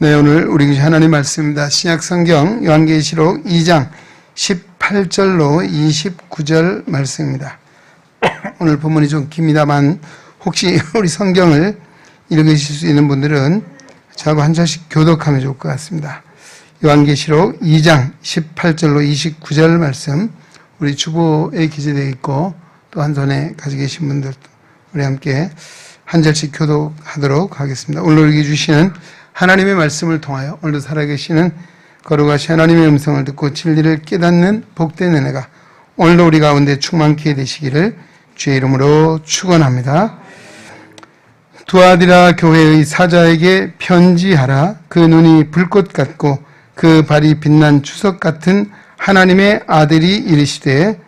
네, 오늘 우리 하나님 말씀입니다. 신약성경 요한계시록 2장 18절로 29절 말씀입니다. 오늘 본문이 좀 깁니다만 혹시 우리 성경을 읽으실 수 있는 분들은 저하고 한 절씩 교독하면 좋을 것 같습니다. 요한계시록 2장 18절로 29절 말씀, 우리 주보에 기재되어 있고 또 한 손에 가지고 계신 분들 우리 함께 한 절씩 교독하도록 하겠습니다. 오늘 읽어 주시는 하나님의 말씀을 통하여 오늘도 살아계시는 거룩하신 하나님의 음성을 듣고 진리를 깨닫는 복된 은혜가 오늘도 우리 가운데 충만케 되시기를 주의 이름으로 축원합니다. 두아디라 교회의 사자에게 편지하라. 그 눈이 불꽃 같고 그 발이 빛난 주석 같은 하나님의 아들이 이르시되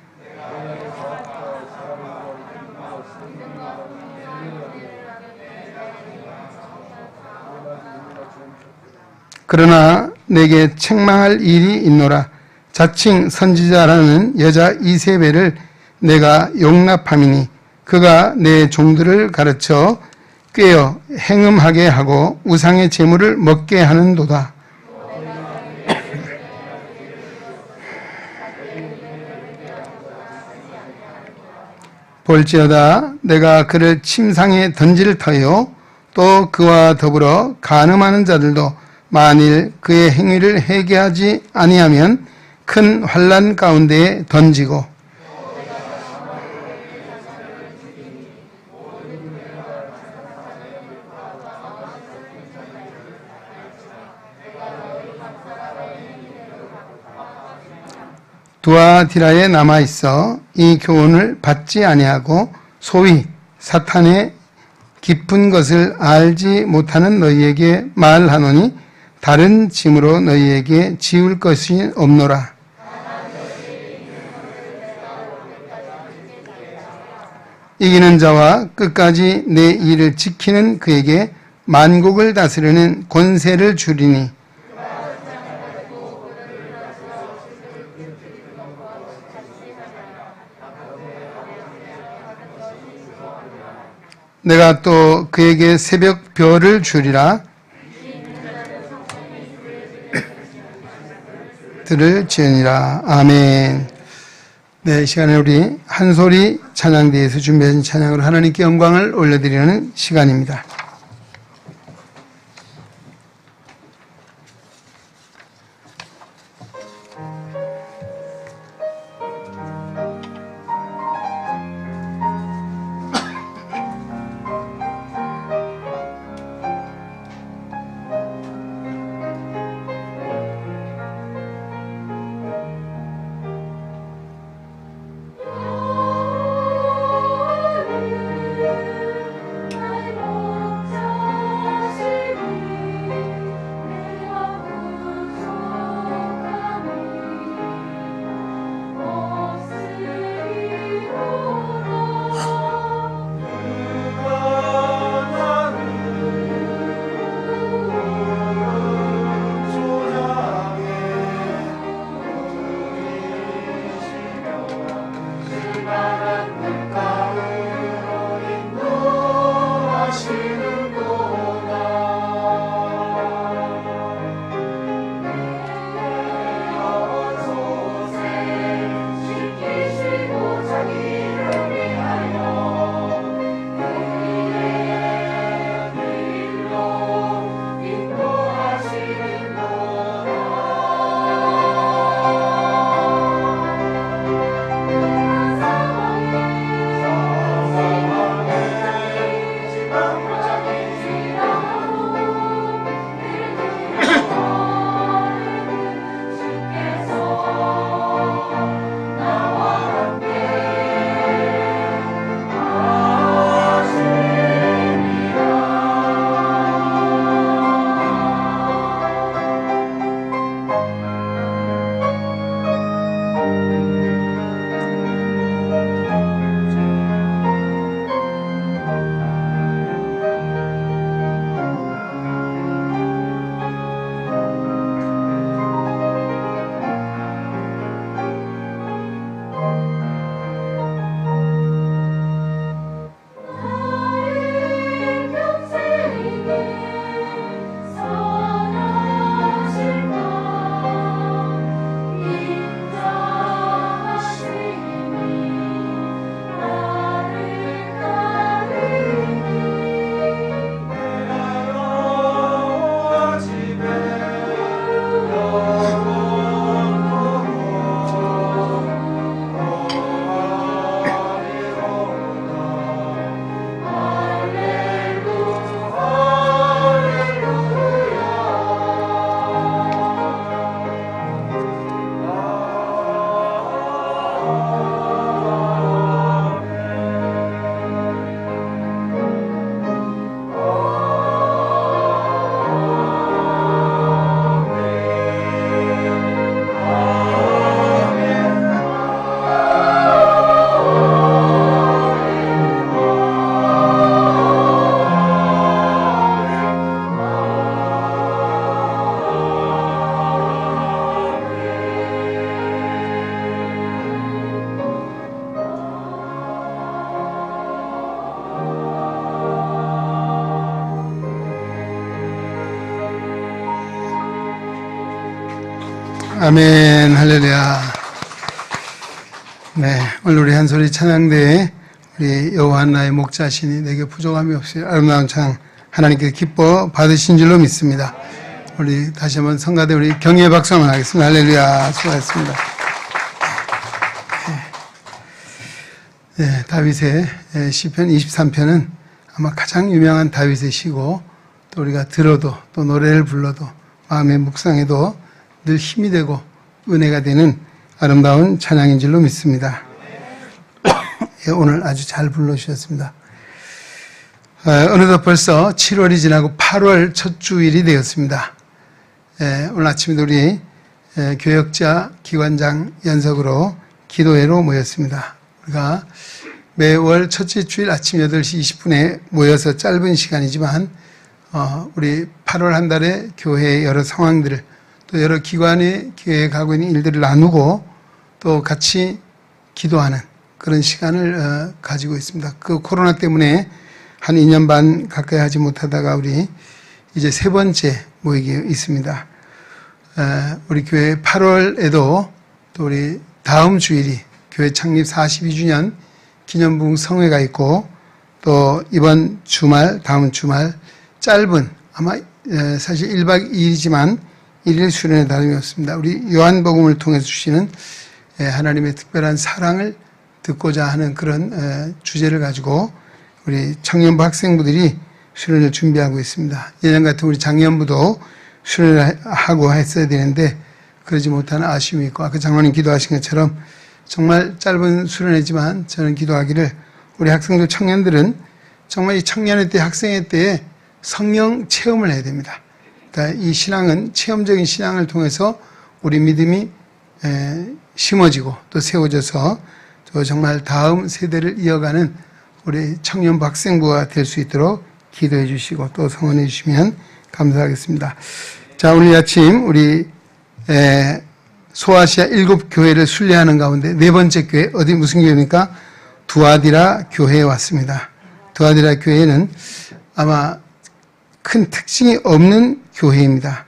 그러나 내게 책망할 일이 있노라. 자칭 선지자라는 여자 이세벨을 내가 용납함이니 그가 내 종들을 가르쳐 꾀어 행음하게 하고 우상의 제물을 먹게 하는도다. 볼지어다 내가 그를 침상에 던질 터요 또 그와 더불어 간음하는 자들도 만일 그의 행위를 회개하지 아니하면 큰 환난 가운데에 던지고 두아디라에 남아있어 이 교훈을 받지 아니하고 소위 사탄의 깊은 것을 알지 못하는 너희에게 말하노니 다른 짐으로 너희에게 지울 것이 없노라. 이기는 자와 끝까지 내 일을 지키는 그에게 만국을 다스리는 권세를 주리니 내가 또 그에게 새벽 별을 주리라. 들을지니라. 아멘. 네, 이 시간에 우리 한 소리 찬양대에서 준비한 찬양으로 하나님께 영광을 올려드리는 시간입니다. 아멘, 할렐루야. 네, 오늘 우리 한소리 찬양대에 우리 여호한나의 목자신이 내게 부족함이 없이 아름다운 찬양 하나님께 기뻐 받으신 줄로 믿습니다. 우리 다시 한번 성가대 우리 경의의 박수 한번 하겠습니다. 할렐루야. 수고하셨습니다. 네, 다윗의 시편 23편은 아마 가장 유명한 다윗의 시고 또 우리가 들어도 또 노래를 불러도 마음의 묵상에도 늘 힘이 되고 은혜가 되는 아름다운 찬양인 줄로 믿습니다. 오늘 아주 잘 불러주셨습니다. 어느덧 벌써 7월이 지나고 8월 첫 주일이 되었습니다. 오늘 아침에도 우리 교역자 기관장 연석으로 기도회로 모였습니다. 우리가 매월 첫째 주일 아침 8시 20분에 모여서 짧은 시간이지만 우리 8월 한 달에 교회의 여러 상황들을 또 여러 기관의 교회에 가고 있는 일들을 나누고 또 같이 기도하는 그런 시간을 가지고 있습니다. 그 코로나 때문에 한 2년 반 가까이 하지 못하다가 우리 이제 세 번째 모이기 있습니다. 우리 교회 8월에도 또 우리 다음 주일이 교회 창립 42주년 기념부 성회가 있고 또 이번 주말, 다음 주말 짧은 아마 사실 1박 2일이지만 1일 수련의 다름이 없습니다. 우리 요한복음을 통해서 주시는 하나님의 특별한 사랑을 듣고자 하는 그런 주제를 가지고 우리 청년부 학생부들이 수련을 준비하고 있습니다. 예전 같은 우리 장년부도 수련을 하고 했어야 되는데 그러지 못하는 아쉬움이 있고 아까 장로님 기도하신 것처럼 정말 짧은 수련회지만 저는 기도하기를 우리 학생들 청년들은 정말 이 청년의 때 학생의 때에 성령 체험을 해야 됩니다. 그러니까 이 신앙은 체험적인 신앙을 통해서 우리 믿음이 심어지고 또 세워져서 또 정말 다음 세대를 이어가는 우리 청년부 학생부가 될 수 있도록 기도해 주시고 또 성원해 주시면 감사하겠습니다. 자, 오늘 아침 우리 소아시아 7교회를 순례하는 가운데 네 번째 교회 어디 무슨 교회입니까? 두아디라 교회에 왔습니다. 두아디라 교회는 아마 큰 특징이 없는 교회입니다.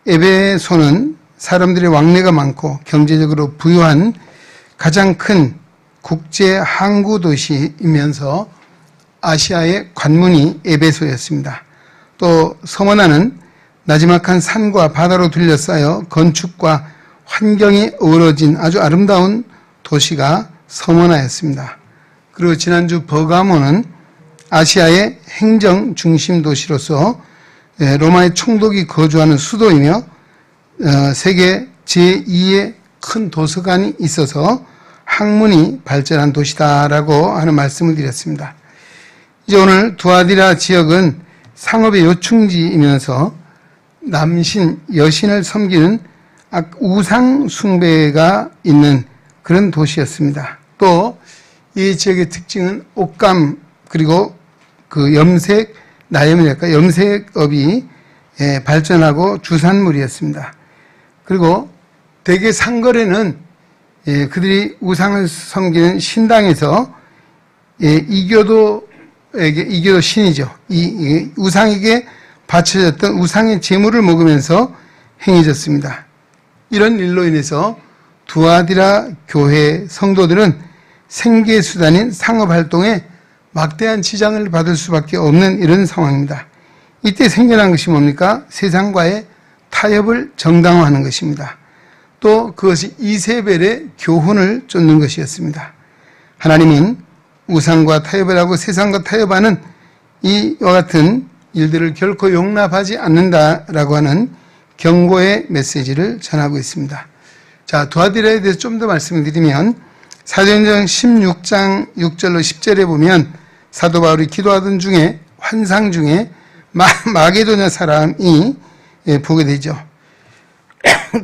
에베소는 사람들의 왕래가 많고 경제적으로 부유한 가장 큰 국제 항구 도시이면서 아시아의 관문이 에베소였습니다. 또 서머나는 나지막한 산과 바다로 둘러싸여 건축과 환경이 어우러진 아주 아름다운 도시가 서머나였습니다. 그리고 지난주 버가모는 아시아의 행정 중심 도시로서 로마의 총독이 거주하는 수도이며 세계 제2의 큰 도서관이 있어서 학문이 발전한 도시다라고 하는 말씀을 드렸습니다. 이제 오늘 두아디라 지역은 상업의 요충지이면서 남신, 여신을 섬기는 우상 숭배가 있는 그런 도시였습니다. 또 이 지역의 특징은 옷감 그리고 그 염색, 나염이랄까 염색업이 발전하고 주산물이었습니다. 그리고 대개 상거래는 그들이 우상을 섬기는 신당에서 이교도 신이죠. 이 우상에게 바쳐졌던 우상의 제물을 먹으면서 행해졌습니다. 이런 일로 인해서 두아디라 교회 성도들은 생계수단인 상업활동에 막대한 지장을 받을 수밖에 없는 이런 상황입니다. 이때 생겨난 것이 뭡니까? 세상과의 타협을 정당화하는 것입니다. 또 그것이 이세벨의 교훈을 쫓는 것이었습니다. 하나님은 우상과 타협을 하고 세상과 타협하는 이와 같은 일들을 결코 용납하지 않는다라고 하는 경고의 메시지를 전하고 있습니다. 자, 두아디라에 대해서 좀 더 말씀을 드리면 사도행전 16장 6절로 10절에 보면 사도 바울이 기도하던 중에 환상 중에 마게도냐 사람이 보게 되죠.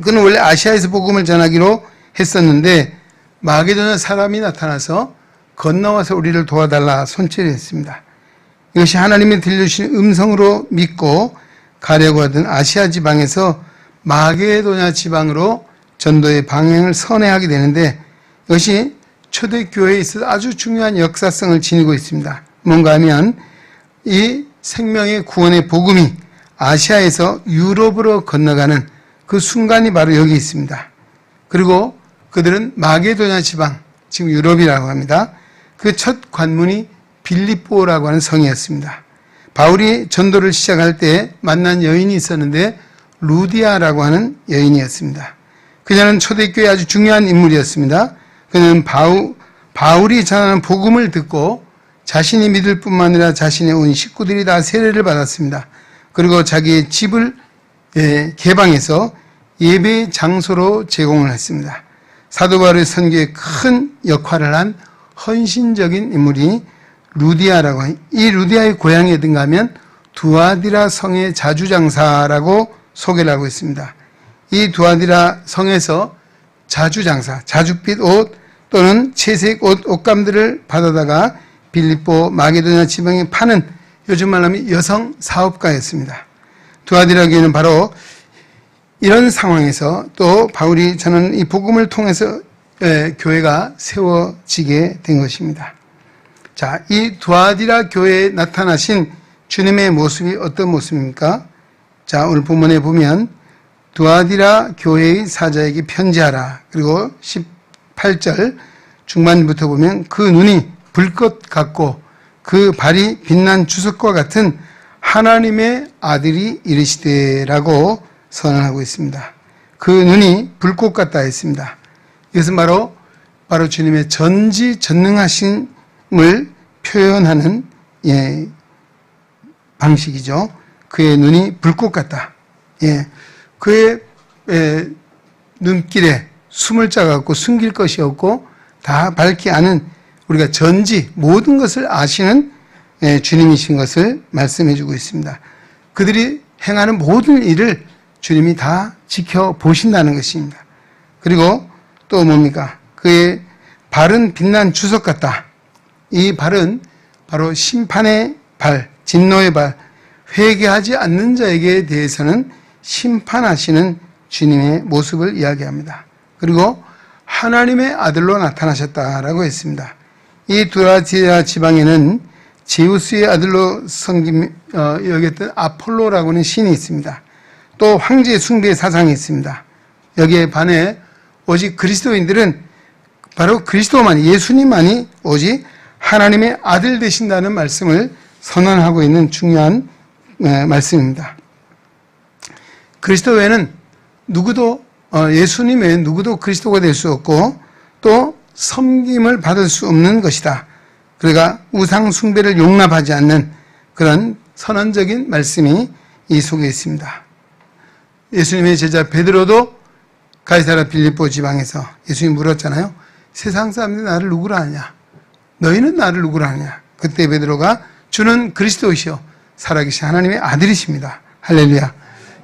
그는 원래 아시아에서 복음을 전하기로 했었는데 마게도냐 사람이 나타나서 건너와서 우리를 도와달라 손질을 했습니다. 이것이 하나님이 들려주신 음성으로 믿고 가려고 하던 아시아 지방에서 마게도냐 지방으로 전도의 방향을 선회하게 되는데 이것이 초대교회에 있어서 아주 중요한 역사성을 지니고 있습니다. 뭔가 하면 이 생명의 구원의 복음이 아시아에서 유럽으로 건너가는 그 순간이 바로 여기 있습니다. 그리고 그들은 마게도냐 지방, 지금 유럽이라고 합니다. 그 첫 관문이 빌립보라고 하는 성이었습니다. 바울이 전도를 시작할 때 만난 여인이 있었는데 루디아라고 하는 여인이었습니다. 그녀는 초대교회의 아주 중요한 인물이었습니다. 그녀는 바울이 전하는 복음을 듣고 자신이 믿을 뿐만 아니라 자신의 온 식구들이 다 세례를 받았습니다. 그리고 자기의 집을 개방해서 예배 장소로 제공을 했습니다. 사도 바울의 선교에 큰 역할을 한 헌신적인 인물이 루디아라고, 이 루디아의 고향이 어딘가 하면 두아디라 성의 자주장사라고 소개를 하고 있습니다. 이 두아디라 성에서 자주장사, 자줏빛 옷 또는 채색 옷감들을 받아다가 빌립보 마게도냐 지방에 파는, 요즘 말로 하면 여성 사업가였습니다. 두아디라 교회는 바로 이런 상황에서 또 바울이 전하는 이 복음을 통해서 교회가 세워지게 된 것입니다. 자, 이 두아디라 교회에 나타나신 주님의 모습이 어떤 모습입니까? 자, 오늘 본문에 보면 두아디라 교회의 사자에게 편지하라. 그리고 18절 중반부터 보면 그 눈이 불꽃 같고 그 발이 빛난 주석과 같은 하나님의 아들이 이르시되라고 선언하고 있습니다. 그 눈이 불꽃 같다 했습니다. 이것은 바로 주님의 전지전능하심을 표현하는 방식이죠. 그의 눈이 불꽃 같다. 그의 눈길에 숨을 짜갖고 숨길 것이 없고 다 밝히 아는, 우리가 모든 것을 아시는 주님이신 것을 말씀해 주고 있습니다. 그들이 행하는 모든 일을 주님이 다 지켜보신다는 것입니다. 그리고 또 뭡니까? 그의 발은 빛난 주석 같다. 이 발은 바로 심판의 발, 진노의 발, 회개하지 않는 자에게 대해서는 심판하시는 주님의 모습을 이야기합니다. 그리고 하나님의 아들로 나타나셨다라고 했습니다. 이 두아디라 지방에는 제우스의 아들로 여겼던 아폴로라고 하는 신이 있습니다. 또 황제 숭배 사상이 있습니다. 여기에 반해 오직 그리스도인들은 바로 그리스도만이, 예수님만이 오직 하나님의 아들 되신다는 말씀을 선언하고 있는 중요한 말씀입니다. 그리스도 외에는 누구도, 예수님 외에는 누구도 그리스도가 될 수 없고 또 섬김을 받을 수 없는 것이다. 그러니까 우상 숭배를 용납하지 않는 그런 선언적인 말씀이 이 속에 있습니다. 예수님의 제자 베드로도 가이사랴 빌립보 지방에서 예수님이 물었잖아요. 세상 사람들이 나를 누구라 하냐? 너희는 나를 누구라 하냐? 그때 베드로가 주는 그리스도이시오 살아계신 하나님의 아들이십니다. 할렐루야.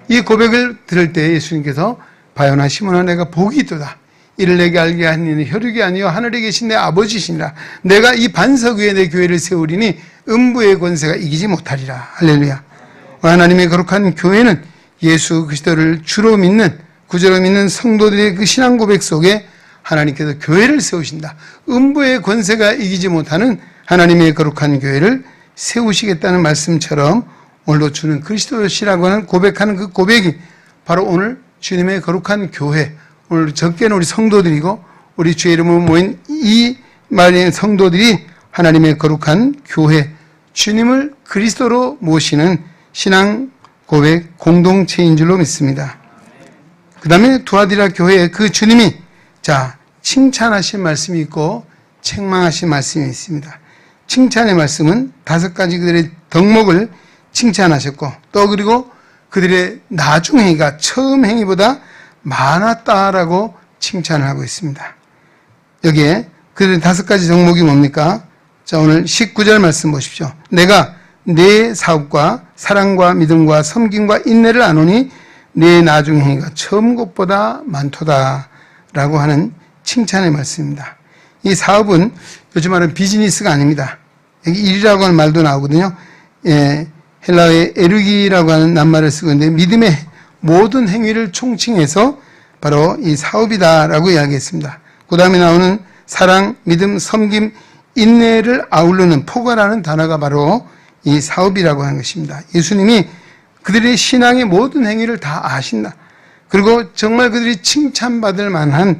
이 고백을 들을 때 예수님께서 바요나 시몬아 내가 복이 있도다. 이를 내게 알게 한 이는 혈육이 아니요 하늘에 계신 내 아버지시니라. 내가 이 반석 위에 내 교회를 세우리니 음부의 권세가 이기지 못하리라. 할렐루야. 하나님의 거룩한 교회는 예수 그리스도를 주로 믿는, 구주로 믿는 성도들의 그 신앙 고백 속에 하나님께서 교회를 세우신다. 음부의 권세가 이기지 못하는 하나님의 거룩한 교회를 세우시겠다는 말씀처럼 오늘도 주는 그리스도시라고 하는 고백하는 그 고백이 바로 오늘 주님의 거룩한 교회, 오늘 적게는 우리 성도들이고 우리 주의 이름으로 모인 이 말의 성도들이 하나님의 거룩한 교회, 주님을 그리스도로 모시는 신앙 고백 공동체인 줄로 믿습니다. 그 다음에 두아디라 교회에 그 주님이 칭찬하신 말씀이 있고 책망하신 말씀이 있습니다. 칭찬의 말씀은 5가지 그들의 덕목을 칭찬하셨고 또 그리고 그들의 나중 행위가 처음 행위보다 많았다라고 칭찬을 하고 있습니다. 여기에 그들의 5가지 덕목이 뭡니까? 자, 오늘 19절 말씀 보십시오. 내가 내 사업과 사랑과 믿음과 섬김과 인내를 아노니 내 나중 행위가 처음 것보다 많도다 라고 하는 칭찬의 말씀입니다. 이 사업은 요즘 말하는 비즈니스가 아닙니다. 여기 일이라고 하는 말도 나오거든요. 헬라어의 에르기라고 하는 낱말을 쓰고 있는데 믿음의 모든 행위를 총칭해서 바로 이 사업이다라고 이야기했습니다. 그 다음에 나오는 사랑, 믿음, 섬김, 인내를 아우르는 포괄하는 단어가 바로 이 사업이라고 하는 것입니다. 예수님이 그들의 신앙의 모든 행위를 다 아신다. 그리고 정말 그들이 칭찬받을 만한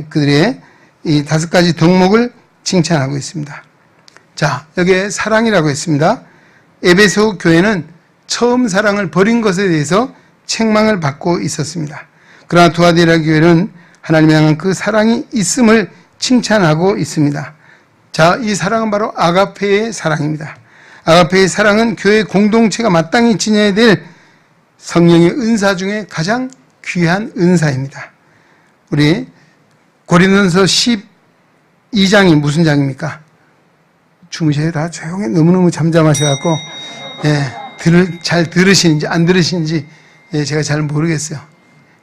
그들의 이 5가지 덕목을 칭찬하고 있습니다. 자, 여기에 사랑이라고 했습니다. 에베소 교회는 처음 사랑을 버린 것에 대해서 책망을 받고 있었습니다. 그러나 두아디라 교회는 하나님을 향한 그 사랑이 있음을 칭찬하고 있습니다. 자, 이 사랑은 바로 아가페의 사랑입니다. 아가페의 사랑은 교회 공동체가 마땅히 지녀야 될 성령의 은사 중에 가장 귀한 은사입니다. 우리 고린도전서 12장이 무슨 장입니까? 주무셔야 다 조용히 너무너무 잠잠하셔갖고 잘 들으시는지 안 들으시는지 제가 잘 모르겠어요.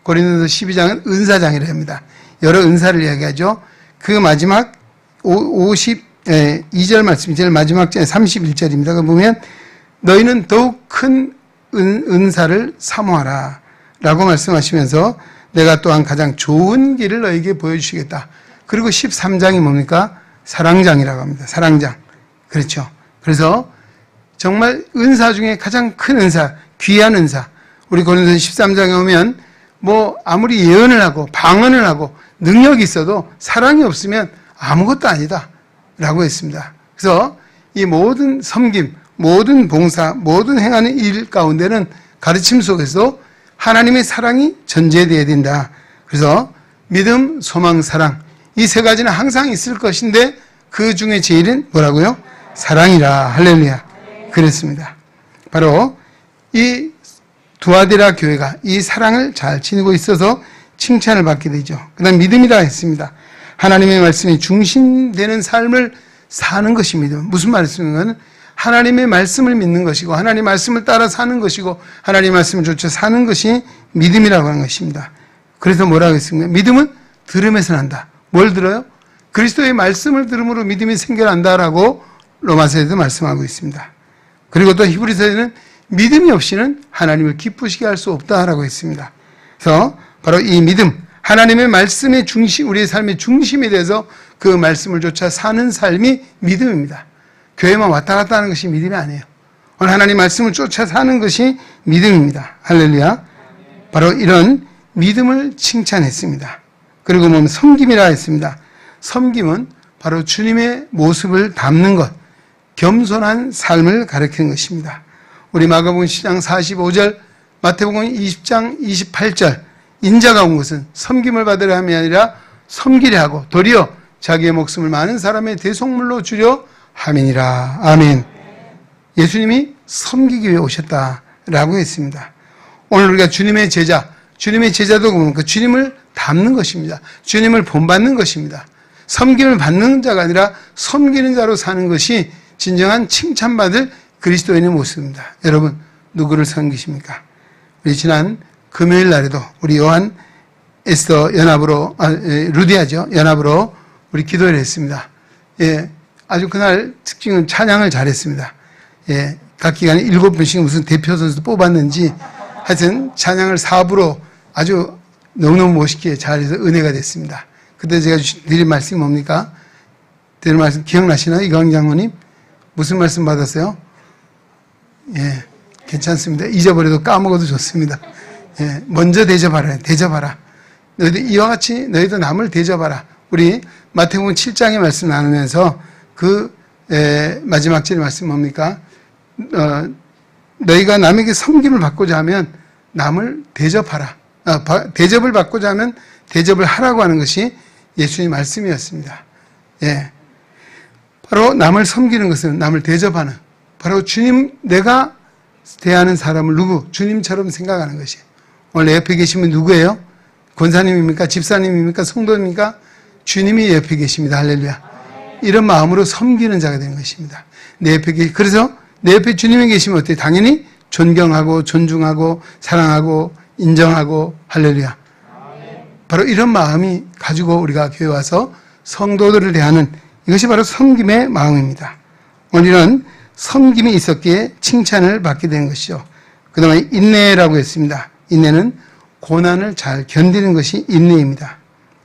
고린도전서 12장은 은사장이라 합니다. 여러 은사를 이야기하죠. 그 마지막 52절 말씀이 제일 마지막 절에 31절입니다. 그 보면 너희는 더욱 큰 은사를 사모하라 라고 말씀하시면서 내가 또한 가장 좋은 길을 너에게 보여주시겠다. 그리고 13장이 뭡니까? 사랑장이라고 합니다. 사랑장. 그렇죠. 그래서 정말 은사 중에 가장 큰 은사, 귀한 은사. 우리 고린도서 13장에 오면 뭐 아무리 예언을 하고 방언을 하고 능력이 있어도 사랑이 없으면 아무것도 아니다 라고 했습니다. 그래서 이 모든 섬김, 모든 봉사, 모든 행하는 일 가운데는 가르침 속에서 하나님의 사랑이 전제되어야 된다. 그래서 믿음, 소망, 사랑 이 3가지는 항상 있을 것인데 그 중에 제일은 뭐라고요? 사랑이라. 할렐루야. 그랬습니다. 바로 이 두아디라 교회가 이 사랑을 잘 지니고 있어서 칭찬을 받게 되죠. 그 다음 믿음이라 했습니다. 하나님의 말씀이 중심되는 삶을 사는 것이 믿음. 무슨 말씀이냐면 하나님의 말씀을 믿는 것이고 하나님의 말씀을 따라 사는 것이고 하나님의 말씀을 쫓아 사는 것이 믿음이라고 하는 것입니다. 그래서 뭐라고 했습니까? 믿음은 들음에서 난다. 뭘 들어요? 그리스도의 말씀을 들음으로 믿음이 생겨난다라고 로마서에도 말씀하고 있습니다. 그리고 또 히브리서에는 믿음이 없이는 하나님을 기쁘시게 할 수 없다라고 했습니다. 그래서 바로 이 믿음, 하나님의 말씀의 중심, 우리의 삶의 중심에 대해서 그 말씀을 쫓아 사는 삶이 믿음입니다. 교회만 왔다 갔다 하는 것이 믿음이 아니에요. 오늘 하나님 말씀을 쫓아 사는 것이 믿음입니다. 할렐루야. 바로 이런 믿음을 칭찬했습니다. 그리고 뭐 섬김이라 했습니다. 섬김은 바로 주님의 모습을 담는 것, 겸손한 삶을 가리키는 것입니다. 우리 마가복음 10장 45절, 마태복음 20장 28절, 인자가 온 것은 섬김을 받으려 함이 아니라 섬기려 하고 도리어 자기의 목숨을 많은 사람의 대속물로 주려 함이니라. 아멘. 예수님이 섬기기 위해 오셨다라고 했습니다. 오늘 우리가 주님의 제자도 보면 그 주님을 닮는 것입니다. 주님을 본받는 것입니다. 섬김을 받는 자가 아니라 섬기는 자로 사는 것이 진정한 칭찬받을 그리스도인의 모습입니다. 여러분, 누구를 섬기십니까? 우리 지난 금요일 날에도 우리 요한 에스더 연합으로, 루디아죠. 연합으로 우리 기도를 했습니다. 예, 아주 그날 특징은 찬양을 잘했습니다. 예, 각 기간에 7분씩 무슨 대표 선수도 뽑았는지 하여튼 찬양을 사부로 아주 너무너무 멋있게 잘해서 은혜가 됐습니다. 그때 제가 드린 말씀이 뭡니까? 드린 말씀 기억나시나요? 이광 장로님? 무슨 말씀 받았어요? 예, 괜찮습니다. 잊어버려도 까먹어도 좋습니다. 예, 먼저 대접하라. 너희도 이와 같이 너희도 남을 대접하라. 우리 마태복음 7장의 말씀 나누면서 그 마지막 절의 말씀 뭡니까? 너희가 남에게 섬김을 받고자 하면 남을 대접하라. 대접을 받고자 하면 대접을 하라고 하는 것이 예수님의 말씀이었습니다. 예, 바로 남을 섬기는 것은 남을 대접하는, 바로 주님, 내가 대하는 사람을 주님처럼 생각하는 것이. 오늘 내 옆에 계시면 누구예요? 권사님입니까? 집사님입니까? 성도입니까? 주님이 옆에 계십니다. 할렐루야. 이런 마음으로 섬기는 자가 되는 것입니다. 그래서 내 옆에 주님이 계시면 어때요? 당연히 존경하고 존중하고 사랑하고 인정하고. 할렐루야. 바로 이런 마음이 가지고 우리가 교회 와서 성도들을 대하는, 이것이 바로 섬김의 마음입니다. 오늘 이런 섬김이 있었기에 칭찬을 받게 된 것이죠. 그 다음에 인내라고 했습니다. 인내는 고난을 잘 견디는 것이 인내입니다.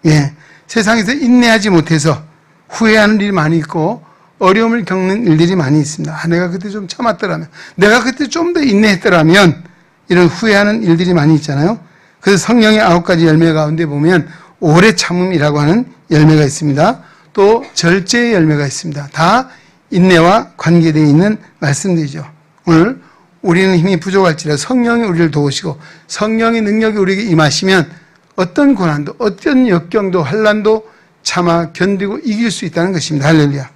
예, 세상에서 인내하지 못해서 후회하는 일이 많이 있고 어려움을 겪는 일들이 많이 있습니다. 내가 그때 좀 참았더라면, 내가 그때 좀 더 인내했더라면, 이런 후회하는 일들이 많이 있잖아요. 그래서 성령의 9가지 열매 가운데 보면 오래 참음이라고 하는 열매가 있습니다. 또 절제의 열매가 있습니다. 다 인내와 관계되어 있는 말씀들이죠. 오늘 우리는 힘이 부족할지라도 성령이 우리를 도우시고 성령의 능력이 우리에게 임하시면 어떤 고난도 어떤 역경도 환난도 참아 견디고 이길 수 있다는 것입니다. 할렐루야.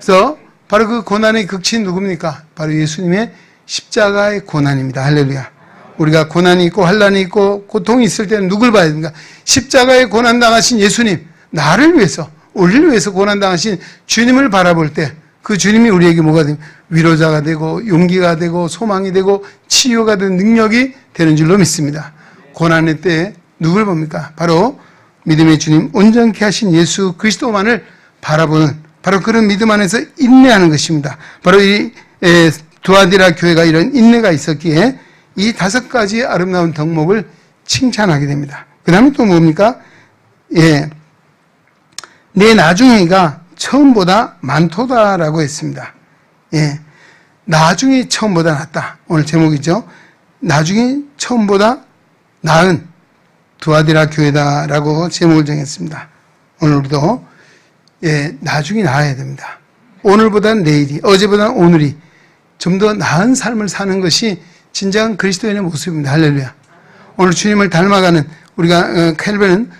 그래서 바로 그 고난의 극치는 누굽니까? 바로 예수님의 십자가의 고난입니다. 할렐루야. 우리가 고난이 있고 환난이 있고 고통이 있을 때는 누굴 봐야 됩니까? 십자가의 고난 당하신 예수님, 나를 위해서 우리를 위해서 고난 당하신 주님을 바라볼 때 그 주님이 우리에게 뭐가 됩니까? 위로자가 되고 용기가 되고 소망이 되고 치유가 되는 능력이 되는 줄로 믿습니다. 고난의 때에 누굴 봅니까? 바로 믿음의 주님, 온전케 하신 예수 그리스도만을 바라보는 바로 그런 믿음 안에서 인내하는 것입니다. 바로 이 두아디라 교회가 이런 인내가 있었기에 이 5가지 아름다운 덕목을 칭찬하게 됩니다. 그 다음에 또 뭡니까? 내 나중에가 처음보다 많도다라고 했습니다. 나중에 처음보다 낫다. 오늘 제목이죠. 나중에 처음보다 나은 두아디라 교회다라고 제목을 정했습니다. 오늘 우리도 나중에 나아야 됩니다. 오늘보다는 내일이, 어제보다는 오늘이 좀 더 나은 삶을 사는 것이 진정한 그리스도인의 모습입니다. 할렐루야. 오늘 주님을 닮아가는 우리가 켈빈은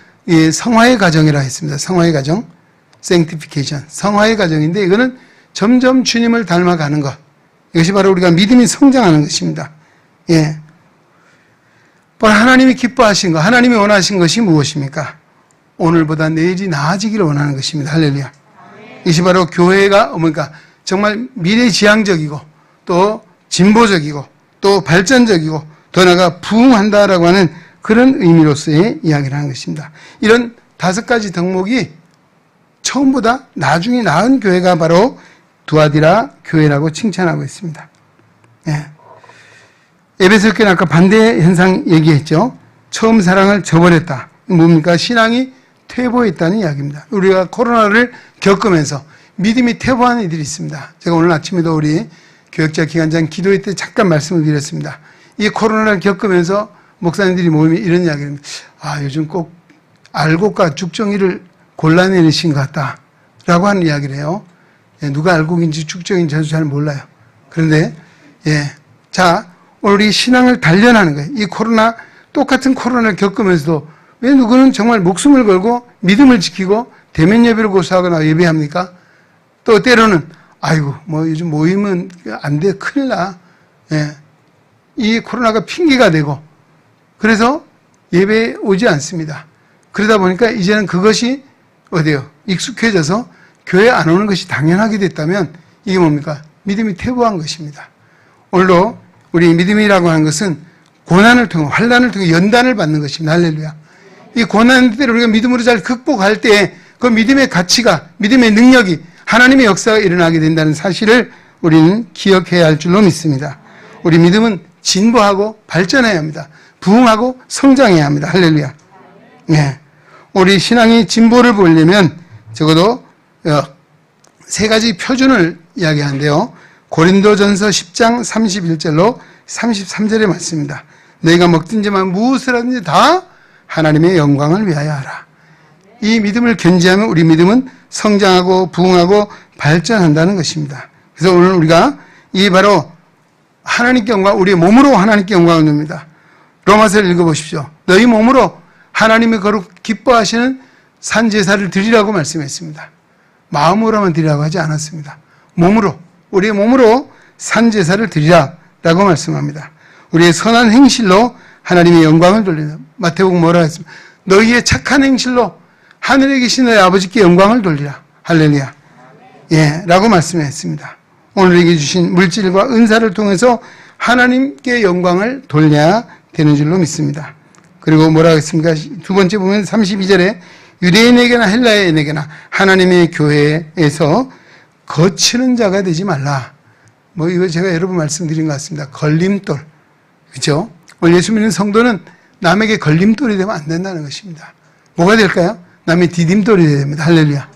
성화의 과정이라 했습니다. 성화의 과정, sanctification, 성화의 과정인데 이거는 점점 주님을 닮아가는 것. 이것이 바로 우리가 믿음이 성장하는 것입니다. 바로 하나님이 기뻐하신 것, 하나님이 원하신 것이 무엇입니까? 오늘보다 내일이 나아지기를 원하는 것입니다. 할렐루야. 이것이 바로 교회가 뭡니까? 정말 미래지향적이고 또 진보적이고 또 발전적이고 더 나아가 부흥한다라고 하는 그런 의미로서의 이야기를 하는 것입니다. 이런 5가지 덕목이 처음보다 나중에 나은 교회가 바로 두아디라 교회라고 칭찬하고 있습니다. 에베소 교회는 아까 반대 현상 얘기했죠. 처음 사랑을 저버렸다. 뭡니까? 신앙이 퇴보했다는 이야기입니다. 우리가 코로나를 겪으면서 믿음이 퇴보하는 이들이 있습니다. 제가 오늘 아침에도 우리 교역자 기관장 기도회 때 잠깐 말씀을 드렸습니다. 이 코로나를 겪으면서 목사님들이 모이면 이런 이야기를 합니다. 요즘 꼭 알곡과 죽정이를 골라내리신 것 같다 라고 하는 이야기를 해요. 누가 알곡인지 죽정인지 저도 잘 몰라요. 그런데 자, 오늘 우리 신앙을 단련하는 거예요. 이 똑같은 코로나를 겪으면서도 왜 누구는 정말 목숨을 걸고 믿음을 지키고 대면 예배를 고수하거나 예배합니까? 또 때로는 요즘 모이면 안 돼, 큰일 나. 이 코로나가 핑계가 되고 그래서 예배에 오지 않습니다. 그러다 보니까 이제는 그것이 익숙해져서 교회 안 오는 것이 당연하게 됐다면 이게 뭡니까? 믿음이 퇴보한 것입니다. 오늘도 우리 믿음이라고 하는 것은 고난을 통해 환난을 통해 연단을 받는 것입니다. 할렐루야. 이 고난 때를 우리가 믿음으로 잘 극복할 때 그 믿음의 가치가, 믿음의 능력이 하나님의 역사가 일어나게 된다는 사실을 우리는 기억해야 할 줄로 믿습니다. 우리 믿음은 진보하고 발전해야 합니다. 부흥하고 성장해야 합니다. 할렐루야. 우리 신앙의 진보를 보려면 적어도 3가지 표준을 이야기하는데요. 고린도전서 10장 31절로 33절의 말씀입니다. 너희가 먹든지 무엇을 하든지 다 하나님의 영광을 위하여 하라. 이 믿음을 견지하면 우리 믿음은 성장하고 부흥하고 발전한다는 것입니다. 그래서 오늘 우리가 이 바로 하나님께 영광, 우리의 몸으로 하나님께 영광을 눕니다. 로마서를 읽어보십시오. 너희 몸으로 하나님의 거룩 기뻐하시는 산제사를 드리라고 말씀했습니다. 마음으로만 드리라고 하지 않았습니다. 몸으로, 우리의 몸으로 산제사를 드리라라고 말씀합니다. 우리의 선한 행실로 하나님의 영광을 돌린다. 마태복음 뭐라 했습니까? 너희의 착한 행실로 하늘에 계신 너희 아버지께 영광을 돌리라. 할렐루야. 라고 말씀했습니다. 오늘에게 주신 물질과 은사를 통해서 하나님께 영광을 돌려야 되는 줄로 믿습니다. 그리고 뭐라고 했습니까? 2번째 보면 32절에 유대인에게나 헬라인에게나 하나님의 교회에서 거치는 자가 되지 말라. 이거 제가 여러 번 말씀드린 것 같습니다. 걸림돌. 그렇죠? 오늘 예수 믿는 성도는 남에게 걸림돌이 되면 안 된다는 것입니다. 뭐가 될까요? 남의 디딤돌이 되어야 됩니다. 할렐루야.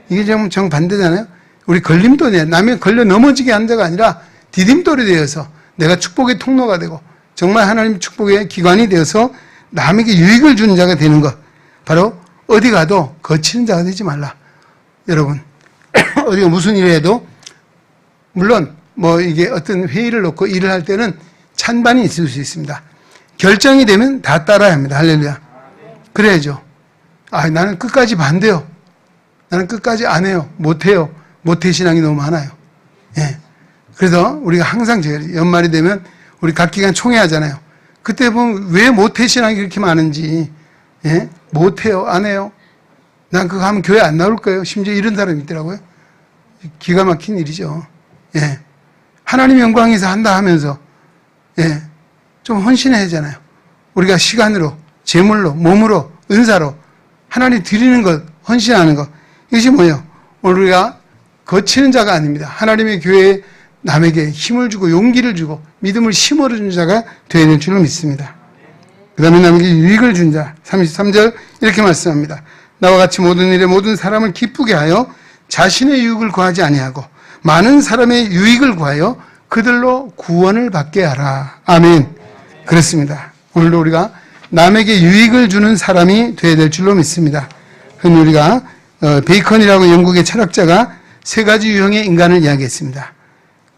이게 정반대잖아요. 우리 걸림돌이에요. 남의 걸려 넘어지게 하는 자가 아니라 디딤돌이 되어서 내가 축복의 통로가 되고 정말 하나님 축복의 기관이 되어서 남에게 유익을 주는 자가 되는 것. 바로 어디 가도 거치는 자가 되지 말라. 여러분, 어디가 무슨 일을 해도 물론 뭐 이게 어떤 회의를 놓고 일을 할 때는 찬반이 있을 수 있습니다. 결정이 되면 다 따라야 합니다. 할렐루야. 그래야죠. 아, 나는 끝까지 반대요. 나는 끝까지 안 해요. 못해요. 모태신앙이 너무 많아요. 예. 그래서 우리가 항상 연말이 되면 우리 각 기관 총회 하잖아요. 그때 보면 왜 모태신앙이 그렇게 많은지, 예? 못해요. 안 해요. 난 그거 하면 교회 안 나올 거예요. 심지어 이런 사람이 있더라고요. 기가 막힌 일이죠. 예. 하나님 영광에서 한다 하면서, 예. 좀 헌신해야 하잖아요. 우리가 시간으로, 재물로, 몸으로, 은사로 하나님 드리는 것, 헌신하는 것. 이것이 뭐예요? 오늘 우리가 거치는 자가 아닙니다. 하나님의 교회에 남에게 힘을 주고 용기를 주고 믿음을 심어주는 자가 되어야 될 줄로 믿습니다. 그 다음에 남에게 유익을 준 자. 33절 이렇게 말씀합니다. 나와 같이 모든 일에 모든 사람을 기쁘게 하여 자신의 유익을 구하지 아니하고 많은 사람의 유익을 구하여 그들로 구원을 받게 하라. 아멘. 그렇습니다. 오늘도 우리가 남에게 유익을 주는 사람이 되어야 될 줄로 믿습니다. 흔히 우리가 베이컨이라고 영국의 철학자가 세 가지 유형의 인간을 이야기했습니다.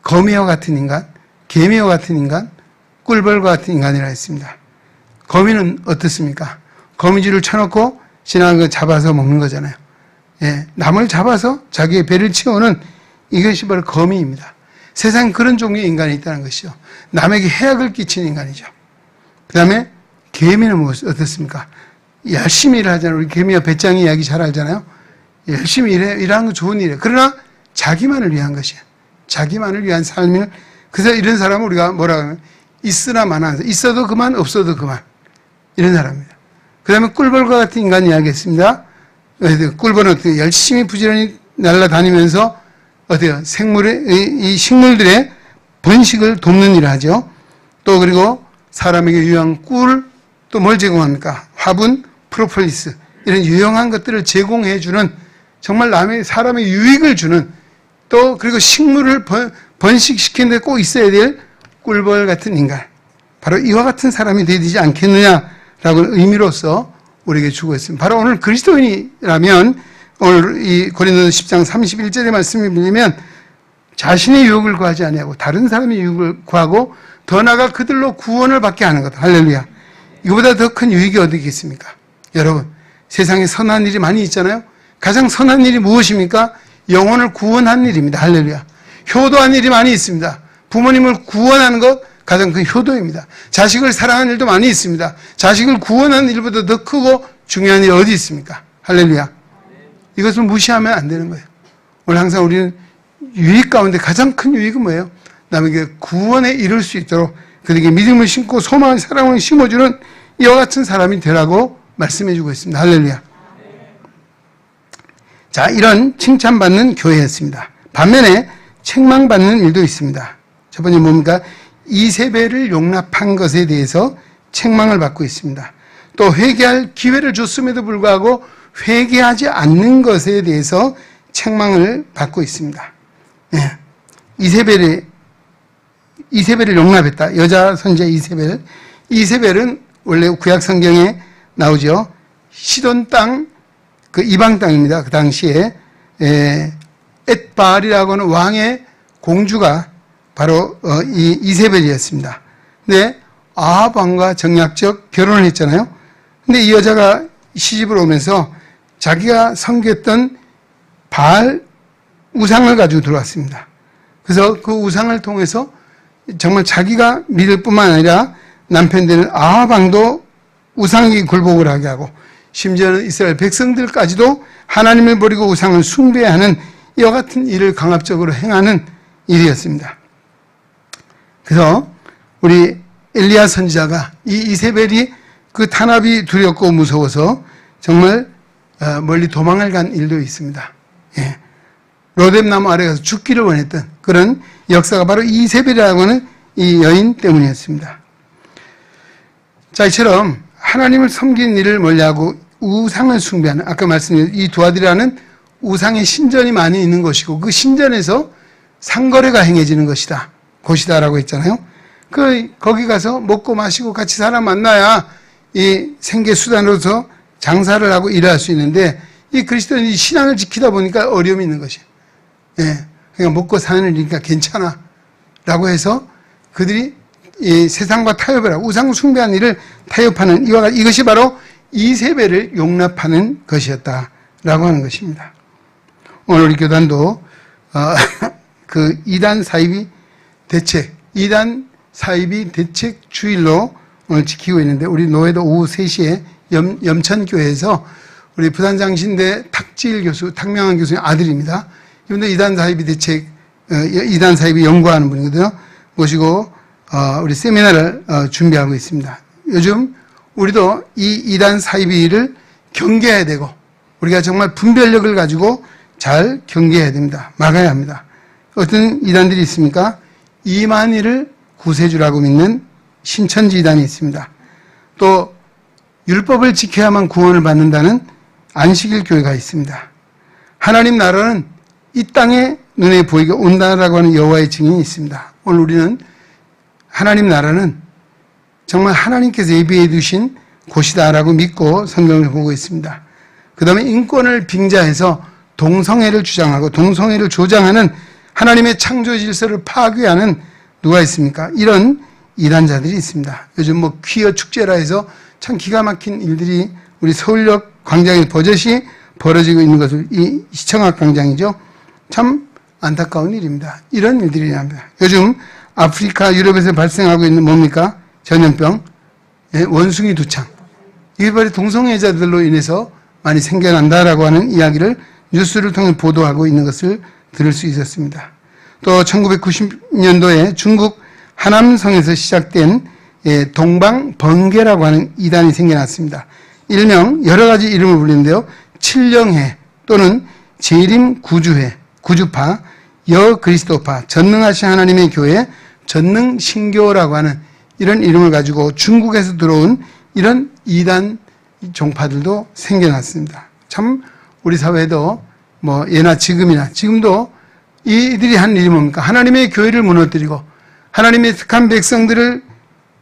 거미와 같은 인간, 개미와 같은 인간, 꿀벌과 같은 인간이라 했습니다. 거미는 어떻습니까? 거미줄을 쳐놓고 지나간 거 잡아서 먹는 거잖아요. 예, 남을 잡아서 자기의 배를 채우는 이것이 바로 거미입니다. 세상에 그런 종류의 인간이 있다는 것이죠. 남에게 해악을 끼치는 인간이죠. 그 다음에 개미는 어떻습니까? 열심히 일하잖아요. 우리 개미와 배짱이 이야기 잘 알잖아요. 열심히 일하는 건 좋은 일이에요. 그러나 자기만을 위한 것이에요. 자기만을 위한 삶을. 그래서 이런 사람은 우리가 뭐라고 하면 있으나 마나, 있어도 그만 없어도 그만, 이런 사람입니다. 그 다음에 꿀벌과 같은 인간 이야기했습니다. 꿀벌은 어떻게 열심히 부지런히 날아다니면서 어때요? 이 식물들의 번식을 돕는 일을 하죠. 또 그리고 사람에게 유용한 꿀, 또 뭘 제공합니까? 화분, 프로폴리스, 이런 유용한 것들을 제공해주는, 정말 사람의 유익을 주는, 또 그리고 식물을 번식시키는 데 꼭 있어야 될 꿀벌 같은 인간, 바로 이와 같은 사람이 되지 않겠느냐라고 의미로서 우리에게 주고 있습니다. 바로 오늘 그리스도인이라면 오늘 이 고린도서 10장 31절의 말씀을 빌리면 자신의 유익을 구하지 아니하고 다른 사람의 유익을 구하고 더 나아가 그들로 구원을 받게 하는 것. 할렐루야. 이거보다 더 큰 유익이 어디 있겠습니까? 여러분, 세상에 선한 일이 많이 있잖아요. 가장 선한 일이 무엇입니까? 영혼을 구원한 일입니다. 할렐루야. 효도한 일이 많이 있습니다. 부모님을 구원하는 것 가장 큰 효도입니다. 자식을 사랑하는 일도 많이 있습니다. 자식을 구원하는 일보다 더 크고 중요한 일이 어디 있습니까? 할렐루야. 이것을 무시하면 안 되는 거예요. 오늘 항상 우리는 유익 가운데 가장 큰 유익은 뭐예요? 남에게 구원에 이룰 수 있도록 그들에게 믿음을 심고 소망, 사랑을 심어주는 이와 같은 사람이 되라고 말씀해주고 있습니다. 할렐루야. 자, 이런 칭찬받는 교회였습니다. 반면에 책망받는 일도 있습니다. 첫 번째 뭡니까? 이세벨을 용납한 것에 대해서 책망을 받고 있습니다. 또 회개할 기회를 줬음에도 불구하고 회개하지 않는 것에 대해서 책망을 받고 있습니다. 예. 이세벨을 용납했다. 여자 선지자 이세벨. 이세벨은 원래 구약 성경에 나오죠. 시돈 땅, 그 이방 땅입니다. 그 당시에 엣바알이라고 하는 왕의 공주가 바로 이 이세벨이었습니다. 근데 아합 왕과 정략적 결혼을 했잖아요. 근데 이 여자가 시집을 오면서 자기가 섬겼던 바알 우상을 가지고 들어왔습니다. 그래서 그 우상을 통해서 정말 자기가 믿을 뿐만 아니라 남편 되는 아합 왕도 우상에게 굴복을 하게 하고 심지어는 이스라엘 백성들까지도 하나님을 버리고 우상을 숭배하는 이와 같은 일을 강압적으로 행하는 일이었습니다. 그래서 우리 엘리야 선지자가 이 이세벨이 그 탄압이 두렵고 무서워서 정말 멀리 도망을 간 일도 있습니다. 예. 로뎀나무 아래 가서 죽기를 원했던 그런 역사가 바로 이세벨이라고 하는 이 여인 때문이었습니다. 자, 이처럼 하나님을 섬기는 일을 멀리하고 우상을 숭배하는, 아까 말씀드린 이 두 아들이라는 우상의 신전이 많이 있는 것이고 그 신전에서 상거래가 행해지는 곳이다라고 했잖아요. 거기 가서 먹고 마시고 같이 사람 만나야 이 생계 수단으로서 장사를 하고 일을 할 수 있는데 이 그리스도인이 신앙을 지키다 보니까 어려움이 있는 것이에요. 예. 그러니까 먹고 사는 일이니까 괜찮아. 라고 해서 그들이 이 세상과 타협을 하고 우상 숭배한 일을 타협하는 이것이 바로 이세벨을 용납하는 것이었다라고 하는 것입니다. 오늘 우리 교단도 그 이단 사이비 대책 주일로 오늘 지키고 있는데 우리 노회도 오후 3시에 염천교회에서 우리 부산장신대 탁명한 교수님 아들입니다. 이분도 이단 사이비 연구하는 분이거든요. 모시고 우리 세미나를 준비하고 있습니다. 요즘 우리도 이 이단 사이비를 경계해야 되고 우리가 정말 분별력을 가지고 잘 경계해야 됩니다. 막아야 합니다. 어떤 이단들이 있습니까? 이만희를 구세주라고 믿는 신천지 이단이 있습니다. 또 율법을 지켜야만 구원을 받는다는 안식일 교회가 있습니다. 하나님 나라는 이 땅에 눈에 보이게 온다라고 하는 여호와의 증인이 있습니다. 오늘 우리는 하나님 나라는 정말 하나님께서 예비해 두신 곳이다라고 믿고 성경을 보고 있습니다. 그 다음에 인권을 빙자해서 동성애를 주장하고 동성애를 조장하는 하나님의 창조 질서를 파괴하는 누가 있습니까? 이런 이단자들이 있습니다. 요즘 뭐 퀴어 축제라 해서 참 기가 막힌 일들이 우리 서울역 광장에 버젓이 벌어지고 있는 것을 이 시청학 광장이죠. 참 안타까운 일입니다. 이런 일들이 납니다. 요즘 아프리카, 유럽에서 발생하고 있는 뭡니까? 전염병, 원숭이 두창. 이게 바로 동성애자들로 인해서 많이 생겨난다라고 하는 이야기를 뉴스를 통해 보도하고 있는 것을 들을 수 있었습니다. 또 1990년도에 중국 하남성에서 시작된 동방번개라고 하는 이단이 생겨났습니다. 일명 여러 가지 이름을 불리는데요. 칠령회 또는 재림구주회, 구주파, 여그리스도파, 전능하신 하나님의 교회, 전능신교라고 하는 이런 이름을 가지고 중국에서 들어온 이런 이단 종파들도 생겨났습니다. 참 우리 사회도 뭐 예나 지금도 이들이 한 일이 뭡니까? 하나님의 교회를 무너뜨리고 하나님의 택한 백성들을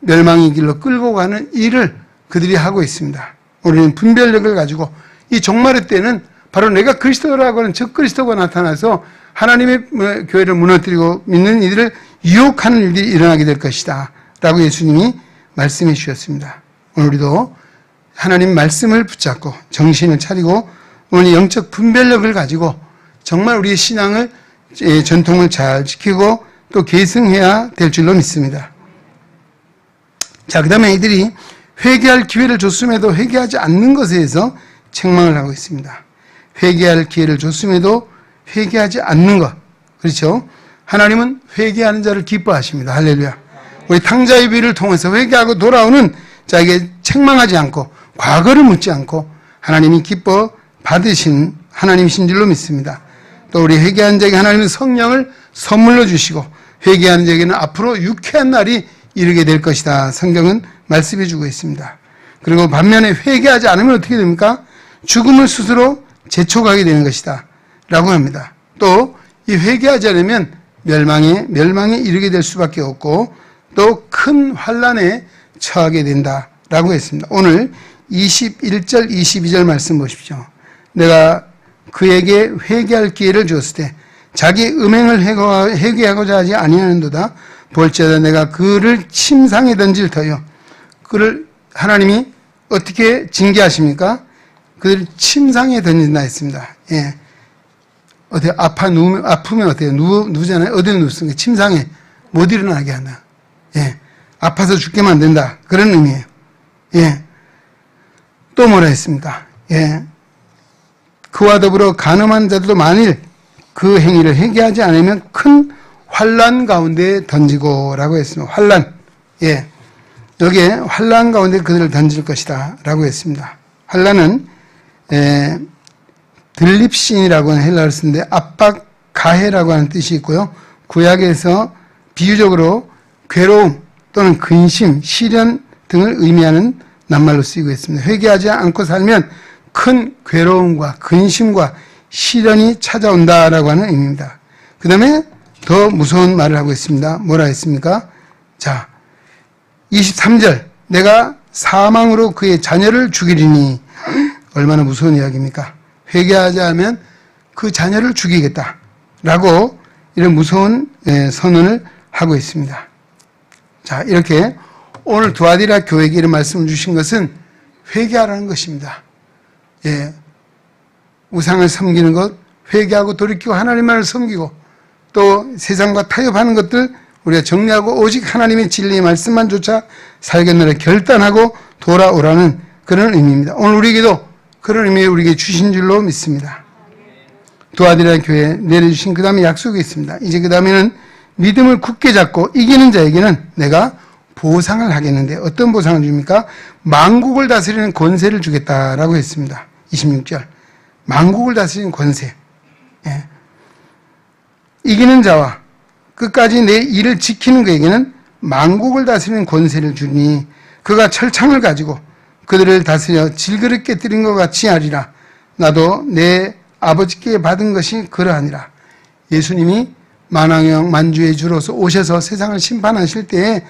멸망의 길로 끌고 가는 일을 그들이 하고 있습니다. 우리는 분별력을 가지고 이 종말의 때는 바로 내가 그리스도라고 하는 적 그리스도가 나타나서 하나님의 교회를 무너뜨리고 믿는 이들을 유혹하는 일들이 일어나게 될 것이다 라고 예수님이 말씀해 주셨습니다. 오늘 우리도 하나님 말씀을 붙잡고 정신을 차리고 오늘 영적 분별력을 가지고 정말 우리의 신앙을 전통을 잘 지키고 또 계승해야 될 줄로 믿습니다. 자, 그 다음에 이들이 회개할 기회를 줬음에도 회개하지 않는 것에 대해서 책망을 하고 있습니다. 회개할 기회를 줬음에도 회개하지 않는 것. 그렇죠? 하나님은 회개하는 자를 기뻐하십니다. 할렐루야. 우리 탕자의 비를 통해서 회개하고 돌아오는 자에게 책망하지 않고 과거를 묻지 않고 하나님이 기뻐 받으신 하나님이신 줄로 믿습니다. 또 우리 회개한 자에게 하나님은 성령을 선물로 주시고 회개하는 자에게는 앞으로 유쾌한 날이 이르게 될 것이다. 성경은 말씀해 주고 있습니다. 그리고 반면에 회개하지 않으면 어떻게 됩니까? 죽음을 스스로 재촉하게 되는 것이다. 라고 합니다. 또 이 회개하지 않으면 멸망에 이르게 될 수밖에 없고 또 큰 환난에 처하게 된다. 라고 했습니다. 오늘 21절, 22절 말씀 보십시오. 내가 그에게 회개할 기회를 주었을 때 자기 음행을 회개하고자 하지 아니하는도다. 볼지어다 내가 그를 침상에 던질 터요. 그를 하나님이 어떻게 징계하십니까? 그를 침상에 던진다 했습니다. 예. 어때요? 아프면 어때요? 누우잖아요? 어디에 눕습니까? 침상에 못 일어나게 한다. 예. 아파서 죽게 만든다. 그런 의미예요. 예. 또 뭐라 했습니까? 예. 그와 더불어 간음한 자들도 만일 그 행위를 회개하지 않으면 큰 환난 가운데 던지고라고 했습니다. 환난. 예. 여기에 환난 가운데 그들을 던질 것이다. 라고 했습니다. 환난은, 들립신이라고 하는 헬라어를 쓰는데 압박, 가해라고 하는 뜻이 있고요. 구약에서 비유적으로 괴로움 또는 근심, 시련 등을 의미하는 낱말로 쓰이고 있습니다. 회개하지 않고 살면 큰 괴로움과 근심과 시련이 찾아온다라고 하는 의미입니다. 그 다음에 더 무서운 말을 하고 있습니다. 뭐라 했습니까? 자, 23절. 내가 사망으로 그의 자녀를 죽이리니. 얼마나 무서운 이야기입니까? 회개하지 않으면 그 자녀를 죽이겠다라고 이런 무서운 선언을 하고 있습니다. 자, 이렇게 오늘 두아디라 교회에게 이런 말씀을 주신 것은 회개하라는 것입니다. 예, 우상을 섬기는 것, 회개하고 돌이키고 하나님만을 섬기고 또 세상과 타협하는 것들 우리가 정리하고 오직 하나님의 진리의 말씀만 쫓아 살겠노라 결단하고 돌아오라는 그런 의미입니다. 오늘 우리에게도 그런 의미를 우리에게 주신 줄로 믿습니다. 두아디라 교회에 내려주신 그 다음에 약속이 있습니다. 이제 그 다음에는 믿음을 굳게 잡고 이기는 자에게는 내가 보상을 하겠는데 어떤 보상을 줍니까? 만국을 다스리는 권세를 주겠다라고 했습니다. 26절. 만국을 다스리는 권세. 예. 이기는 자와 끝까지 내 일을 지키는 그에게는 만국을 다스리는 권세를 주니 그가 철창을 가지고 그들을 다스려 질그릇 깨뜨린 것 같이 하리라. 나도 내 아버지께 받은 것이 그러하니라. 예수님이 만왕형 만주의 주로서 오셔서 세상을 심판하실 때에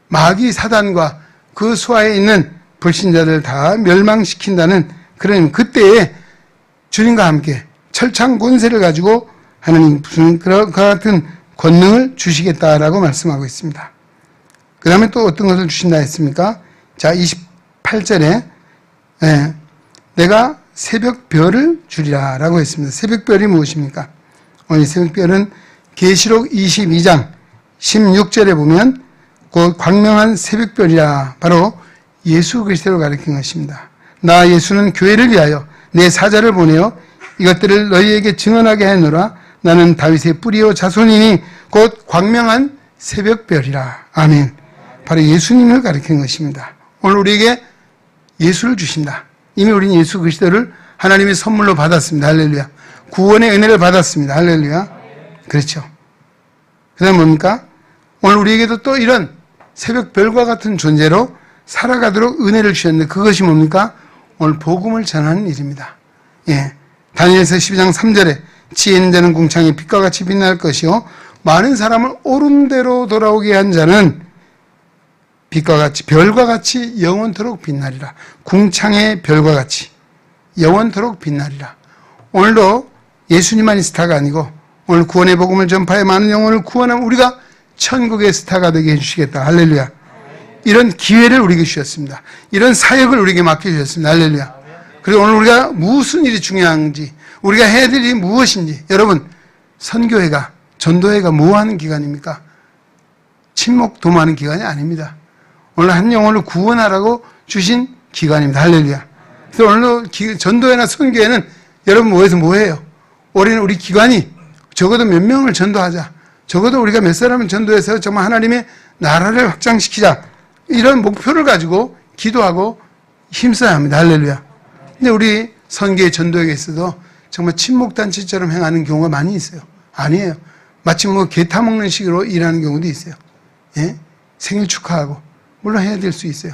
마귀 사단과 그 수하에 있는 불신자들 다 멸망시킨다는 그런 그때에 주님과 함께 철창 권세를 가지고 하나님 무슨 그와 같은 권능을 주시겠다라고 말씀하고 있습니다. 그 다음에 또 어떤 것을 주신다 했습니까? 자, 28절에 내가 새벽별을 주리라 라고 했습니다. 새벽별이 무엇입니까? 오늘 새벽별은 계시록 22장 16절에 보면 그 광명한 새벽별이라 바로 예수 그리스도를 가리킨 것입니다. 나 예수는 교회를 위하여 내 사자를 보내어 이것들을 너희에게 증언하게 하노라. 나는 다윗의 뿌리요 자손이니 곧 광명한 새벽별이라. 아멘. 바로 예수님을 가리킨 것입니다. 오늘 우리에게 예수를 주신다. 이미 우리는 예수 그리스도를 하나님의 선물로 받았습니다. 할렐루야. 구원의 은혜를 받았습니다. 할렐루야. 그렇죠. 그 다음 뭡니까? 오늘 우리에게도 또 이런 새벽별과 같은 존재로 살아가도록 은혜를 주셨는데 그것이 뭡니까? 오늘 복음을 전하는 일입니다. 예. 다니엘서 12장 3절에 지혜 있는 자는 궁창에 빛과 같이 빛날 것이요 많은 사람을 옳음대로 돌아오게 한 자는 빛과 같이 별과 같이 영원토록 빛나리라. 궁창의 별과 같이 영원토록 빛나리라. 오늘도 예수님만이 스타가 아니고 오늘 구원의 복음을 전파해 많은 영혼을 구원하면 우리가 천국의 스타가 되게 해주시겠다. 할렐루야. 이런 기회를 우리에게 주셨습니다. 이런 사역을 우리에게 맡겨주셨습니다. 할렐루야. 그리고 오늘 우리가 무슨 일이 중요한지 우리가 해야 될 일이 무엇인지 여러분 선교회가 전도회가 뭐 하는 기간입니까? 침묵 도모하는 기간이 아닙니다. 오늘 한 영혼을 구원하라고 주신 기간입니다. 할렐루야. 그래서 오늘도 전도회나 선교회는 여러분 뭐해서 뭐해요? 올해는 우리 기관이 적어도 몇 명을 전도하자. 적어도 우리가 몇 사람을 전도해서 정말 하나님의 나라를 확장시키자. 이런 목표를 가지고 기도하고 힘써야 합니다. 할렐루야. 근데 우리 선교회 전도회에 있어도 정말 친목단체처럼 행하는 경우가 많이 있어요. 아니에요. 마치 뭐 개 타먹는 식으로 일하는 경우도 있어요. 예? 생일 축하하고. 물론 해야 될 수 있어요.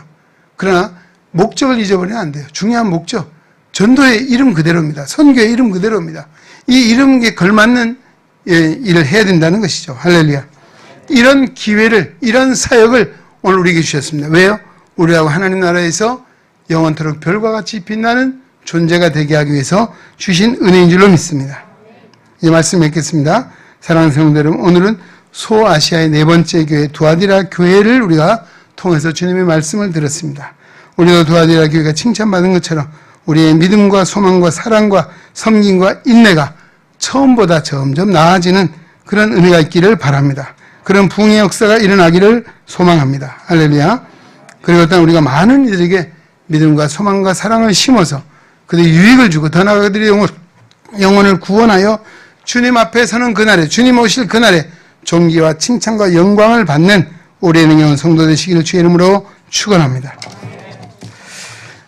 그러나 목적을 잊어버리면 안 돼요. 중요한 목적. 전도의 이름 그대로입니다. 선교의 이름 그대로입니다. 이 이름에 걸맞는 일을 해야 된다는 것이죠. 할렐루야. 이런 기회를, 이런 사역을 오늘 우리에게 주셨습니다. 왜요? 우리하고 하나님 나라에서 영원토록 별과 같이 빛나는 존재가 되게 하기 위해서 주신 은혜인 줄로 믿습니다. 이 말씀 맺겠습니다. 사랑하는 성도 여러분, 오늘은 소아시아의 네 번째 교회 두아디라 교회를 우리가 통해서 주님의 말씀을 들었습니다. 우리도 두아디라 교회가 칭찬받은 것처럼 우리의 믿음과 소망과 사랑과 섬김과 인내가 처음보다 점점 나아지는 그런 은혜가 있기를 바랍니다. 그런 부흥의 역사가 일어나기를 소망합니다. 할렐루야. 그리고 일단 우리가 많은 이들에게 믿음과 소망과 사랑을 심어서 그들의 유익을 주고 더 나아가 그들의 영혼을 구원하여 주님 앞에 서는 그날에 주님 오실 그날에 존귀와 칭찬과 영광을 받는 우리의 능력한 성도 되시기를 주의 이름으로 축원합니다.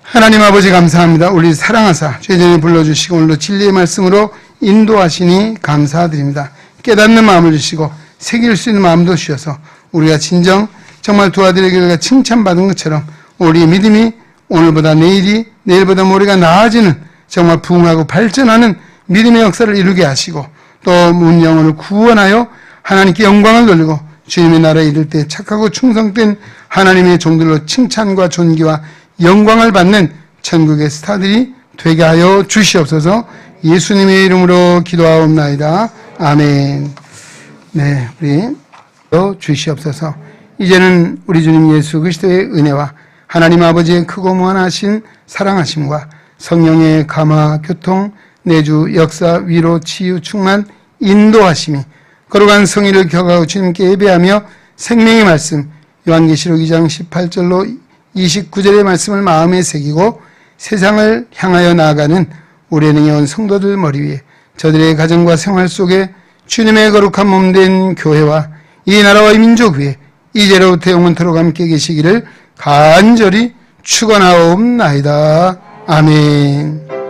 하나님 아버지 감사합니다. 우리 사랑하사 주의 전에 불러주시고 오늘도 진리의 말씀으로 인도하시니 감사드립니다. 깨닫는 마음을 주시고 새길 수 있는 마음도 주셔서 우리가 진정 정말 도와드리기가 칭찬받은 것처럼 우리의 믿음이 오늘보다 내일이 내일보다 모레가 나아지는 정말 부흥하고 발전하는 믿음의 역사를 이루게 하시고 또 문 영혼을 구원하여 하나님께 영광을 돌리고 주님의 나라에 이를 때 착하고 충성된 하나님의 종들로 칭찬과 존귀와 영광을 받는 천국의 스타들이 되게 하여 주시옵소서. 예수님의 이름으로 기도하옵나이다. 아멘. 네, 우리 주시옵소서. 이제는 우리 주님 예수 그리스도의 은혜와 하나님 아버지의 크고 무한하신 사랑하심과 성령의 감화, 교통, 내주, 역사, 위로, 치유, 충만, 인도하심이 거룩한 성의를 격하고 주님께 예배하며 생명의 말씀 요한계시록 2장 18절로 29절의 말씀을 마음에 새기고 세상을 향하여 나아가는 우리 능히 온 성도들 머리 위에 저들의 가정과 생활 속에 주님의 거룩한 몸된 교회와 이 나라와 이 민족 위에 이제로부터 영원토록 함께 계시기를 간절히 축원하옵나이다. 아멘.